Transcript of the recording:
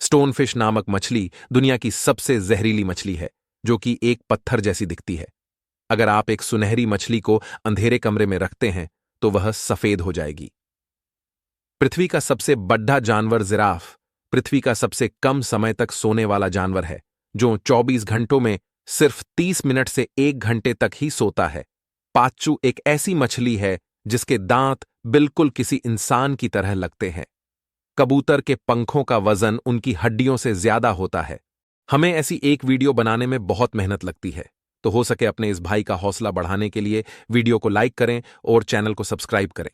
Stonefish नामक मछली दुनिया की सबसे जहरीली मछली है, जो कि एक पत्थर जैसी दिखती है। अगर आप एक सुनहरी मछली को अंधेरे कमरे में रखते हैं तो वह सफेद हो जाएगी। पृथ्वी का सबसे बड़ा जानवर जिराफ पृथ्वी का सबसे कम समय तक सोने वाला जानवर है, जो 24 घंटों में सिर्फ 30 मिनट से 1 घंटे तक ही सोता है। पाच्चू एक ऐसी मछली है जिसके दांत बिल्कुल किसी इंसान की तरह लगते हैं। कबूतर के पंखों का वजन उनकी हड्डियों से ज्यादा होता है। हमें ऐसी एक वीडियो बनाने में बहुत मेहनत लगती है, तो हो सके अपने इस भाई का हौसला बढ़ाने के लिए वीडियो को लाइक करें और चैनल को सब्सक्राइब करें।